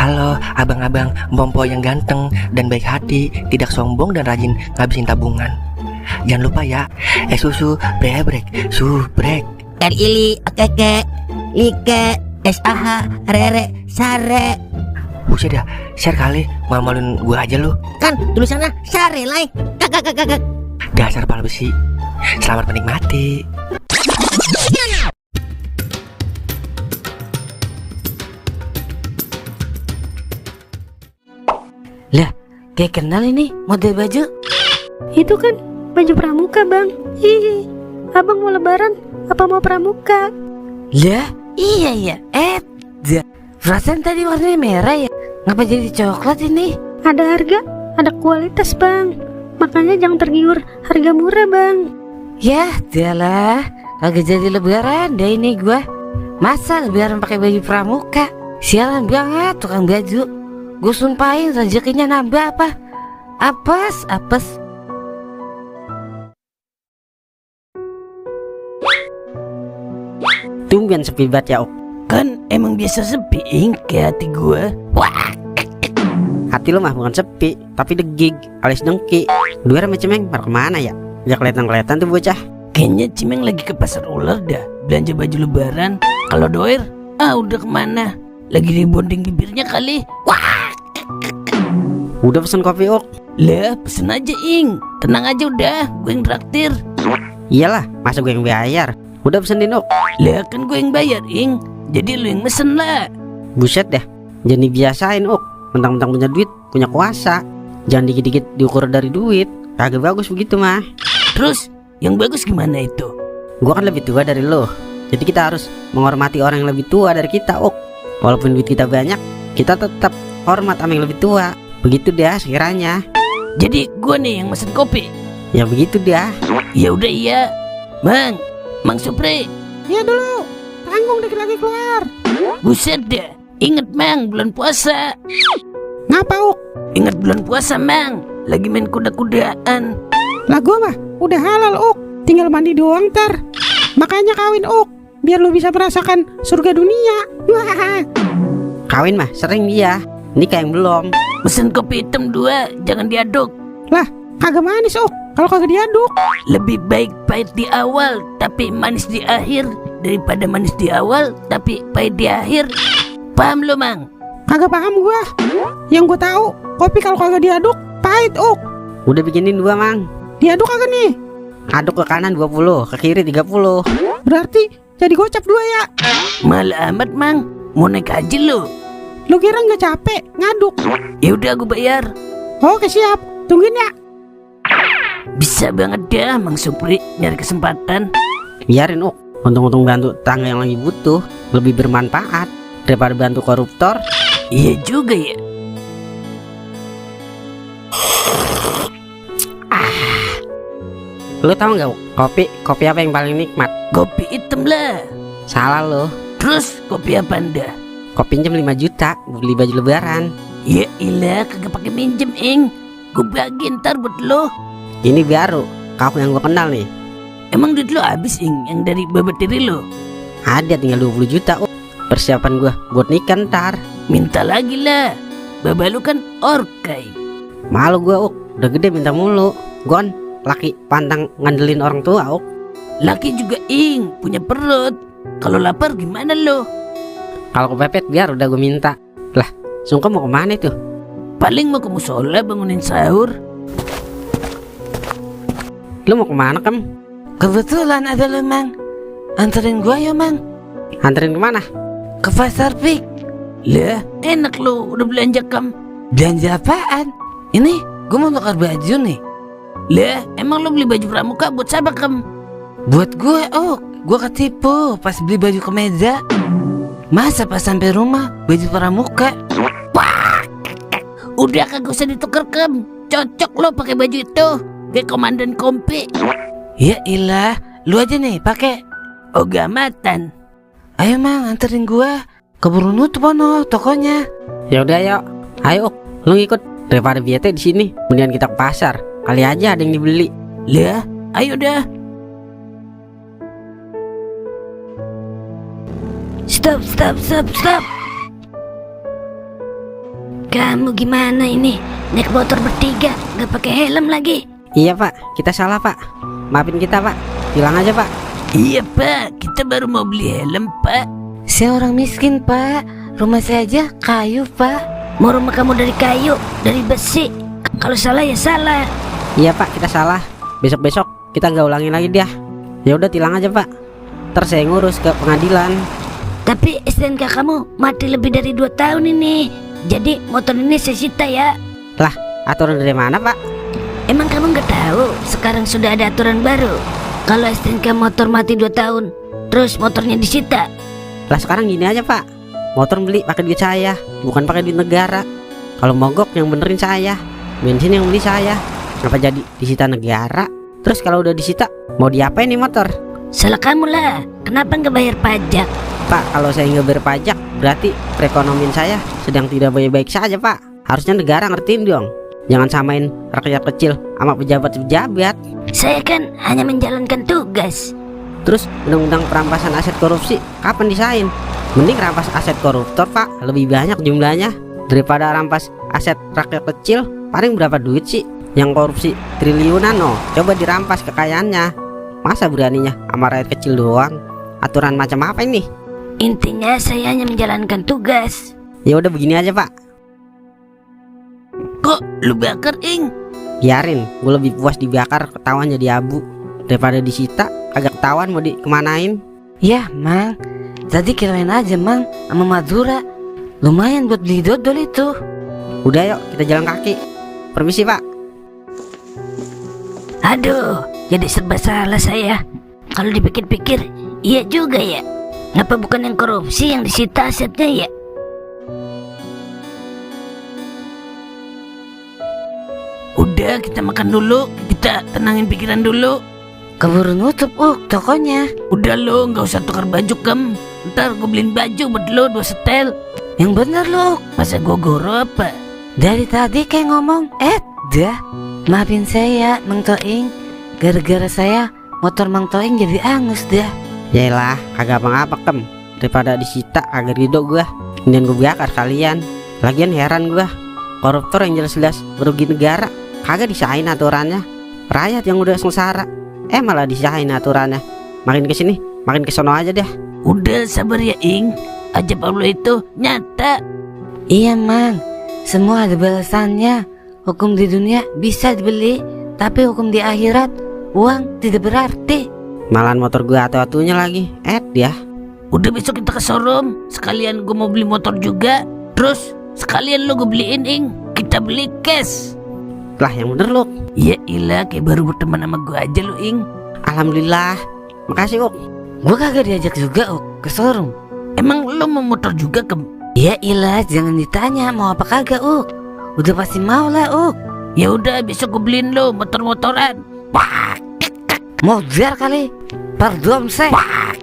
Halo abang-abang Bompo yang ganteng dan baik hati, tidak sombong dan rajin ngabisin tabungan. Jangan lupa ya, susu brebrek, subrek. Ili, okeke, like, SAH, rere, sare. Buset dah, share kali, malu-maluin gue aja lu. Kan tulisannya sare, like. Kakak. Dasar pala besi. Selamat menikmati. Lah, kayak kenal ini model baju. Itu kan baju pramuka, Bang. Hihi. Abang mau lebaran apa mau pramuka? Lah, iya. Perasaan tadi warnanya merah ya. Ngapa jadi coklat ini? Ada harga, ada kualitas, Bang. Makanya jangan tergiur harga murah, Bang. Yah, dialah. Kagak jadi lebaran deh ini gua. Masa lebaran pakai baju pramuka? Sialan banget tukang baju. Gue sumpahin rezekinya nambah apa? Apes. Tumben sepi banget ya, Ok. Kan emang biasa sepi, kayak hati gue. Wah, Hati lu mah bukan sepi, tapi degig alias dengki. Luar sama Cemeng pada kemana ya? Ya kelihatan tuh bocah. kayaknya Cimeng lagi ke pasar ular dah, belanja baju lebaran. Kalau Doer, udah kemana? Lagi dibonding bibirnya kali. Wah, Udah pesen kopi, Ok? lah pesen aja Ing. Tenang aja udah, gue yang traktir. Iyalah, masa gue yang bayar? Udah pesenin, Ok? Lah kan gue yang bayar Ing, jadi lu yang mesen lah. Buset dah, jadi biasain, Ok. Mentang-mentang punya duit, punya kuasa. Jangan dikit-dikit diukur dari duit. Kagak bagus begitu mah. Terus yang bagus gimana itu? Gua kan lebih tua dari lo, jadi kita harus menghormati orang yang lebih tua dari kita, Ok. Walaupun duit kita banyak, kita tetap hormat sama yang lebih tua. Begitu dah sekiranya. Jadi gue nih yang mesen kopi. Ya begitu dah. Ya udah iya. Mang Supri. Iya dulu, tanggung dikit lagi keluar. Buset dah. Ingat Mang, bulan puasa. Ngapa, Ok? Ingat bulan puasa Mang, lagi main kuda-kudaan. Lah gua mah udah halal, Ok. Tinggal mandi doang ntar. Makanya kawin, Ok, biar lu bisa merasakan surga dunia. Wah. Kawin mah sering dia, nikah yang belum. Mesen kopi hitam 2, jangan diaduk. Lah, kagak manis, Ok. Kalau kagak diaduk. Lebih baik pahit di awal tapi manis di akhir, daripada manis di awal tapi pahit di akhir. Paham lo Mang? Kagak paham gua. Yang gua tahu, kopi kalau kagak diaduk pahit, Ok. Udah bikinin 2, Mang. Diaduk kagak nih? Aduk ke kanan 20, ke kiri 30. Berarti jadi gocap 2 ya. Malah amat Mang, mau naik haji lo. Lu kira nggak capek ngaduk? Ya udah gue bayar. Oke, siap. Tungguin ya. Bisa banget dah Mang Supri nyari kesempatan. Biarin, Ok. Untung-untung bantu tangga yang lagi butuh, lebih bermanfaat daripada bantu koruptor. Iya juga ya. Lu tahu nggak, Ok? Kopi apa yang paling nikmat? Kopi hitam lah. Salah lo. Terus kopi apa anda? Kopi pinjam 5 juta beli baju lebaran. Ya ilah, kagak pakai minjem Ing. Gue bagi ntar buat lo. Ini baru kau yang gua kenal nih. Emang duit lo habis Ing, yang dari babat diri lo? Ada tinggal 20 juta, Ok. Persiapan gua buat nikah ntar. Minta lagi lah. Baba lu kan orkai. Malu gua, Ok. Udah gede minta mulu. Gon, laki pantang ngandelin orang tua, Ok. Laki juga Ing, punya perut. Kalau lapar gimana lo? Kalau kepepet biar udah gua minta. Lah, Sungkem mau kemana itu? Paling mau ke musola bangunin sahur. Lu mau kemana, Kem? Kebetulan ada lo Mang. Anterin gua ya Mang. Anterin kemana? Ke pasar Pik. Lah enak lo udah belanja Kam. Belanja apaan? Ini gua mau tukar baju nih. Lah emang lo beli baju pramuka buat siapa Kam? Buat gue, gue ketipu pas beli baju kemeja. Masa pas sampai rumah baju pramuka. Wah, udah kagak usah ditukar Kam. Cocok lo pakai baju itu. Kayak komandan kompi. Ya ilah, lu aja nih pakai. Ogamatan. Ayo Mang, anterin gua. Keburu nutup ono tokonya. Ya udah, yuk. Ayo, Ok. Lu ngikut. Daripada biete di sini, kemudian kita ke pasar. Kali aja ada yang dibeli. Lah, ayo dah. Stop. Kamu gimana ini? Naik motor bertiga, gak pakai helm lagi. Iya Pak, kita salah Pak. Maafin kita Pak, bilang aja Pak. Iya Pak, kita baru mau beli helm Pak. Saya orang miskin Pak, rumah saya aja kayu Pak. Mau rumah kamu dari kayu, dari besi. Kalau salah ya salah. Iya Pak, kita salah. Besok-besok kita nggak ulangin lagi dia. Ya udah tilang aja Pak. Ntar saya ngurus ke pengadilan. Tapi STNK kamu mati lebih dari 2 tahun ini. Jadi motor ini saya sita ya. Lah, aturan dari mana Pak? Emang kamu nggak tahu? Sekarang sudah ada aturan baru. Kalau STNK motor mati 2 tahun, terus motornya disita. Lah sekarang gini aja Pak. Motor beli pakai duit saya, bukan pakai duit negara. Kalau mogok yang benerin saya, bensin yang beli saya. Kenapa jadi disita negara? Terus kalau udah disita, mau diapain nih motor? Salah kamu lah. Kenapa nggak bayar pajak? Pak, kalau saya nggak bayar pajak, berarti perekonomian saya sedang tidak baik-baik saja Pak. Harusnya negara ngertiin dong. Jangan samain rakyat kecil sama pejabat-pejabat. Saya kan hanya menjalankan tugas. Terus undang-undang perampasan aset korupsi kapan disain? Mending rampas aset koruptor Pak, lebih banyak jumlahnya daripada rampas aset rakyat kecil. Paling berapa duit sih yang korupsi triliunan? No, coba dirampas kekayaannya. Masa beraninya sama rakyat kecil doang? Aturan macam apa ini? Intinya saya hanya menjalankan tugas. Ya udah begini aja Pak, Kok lu bakar Ing? biarin. Gue lebih puas dibakar ketahuan jadi abu daripada disita agak ketahuan mau dikemanain. Ya Mang, tadi kirain aja Mang sama Madura. Lumayan buat beli dodol itu. Udah yuk kita jalan kaki. Permisi Pak. Aduh, jadi serba salah saya. Kalau dipikir-pikir, iya juga ya. Kenapa bukan yang korupsi yang disita asetnya ya? Udah kita makan dulu, kita tenangin pikiran dulu. Keburu nutup tokonya. Udah lo nggak usah tukar baju Kem. Ntar gue beliin baju buat lo 2 setel. Yang bener lu. Masa gue goro apa? Dari tadi kayak ngomong dah. Maafin saya Mang Toing. Gara-gara saya motor Mang Toing jadi angus dah. Yaelah, kagak apa-apa Kem. Daripada disita kagak ridho gua. Kemudian gue bakar kalian. Lagian heran gua, koruptor yang jelas-jelas merugi negara kagak disahin aturannya. Rakyat yang udah sengsara malah disahin aturannya. Makin kesini makin kesono aja deh. Udah sabar ya Ing. Ajab Allah itu nyata. Iya Mang, semua ada balasannya. Hukum di dunia bisa dibeli, tapi hukum di akhirat uang tidak berarti. Malahan motor gua atu-atunya lagi. Dia. Udah besok kita ke showroom. Sekalian gue mau beli motor juga. Terus sekalian lo gue beliin Ing. Kita beli cash. Lah yang bener lu. Ya ilah, kayak baru berteman sama gue aja lo Ing. Alhamdulillah. Makasih Uk. Gua kagak diajak juga ke showroom. Emang lo mau motor juga Kem? Ya ilah, jangan ditanya mau apa kagak Udah pasti mau lah Ya udah besok gue beliin lo motor-motoran. Wah, Mau biar kali. Pardon saya. wah.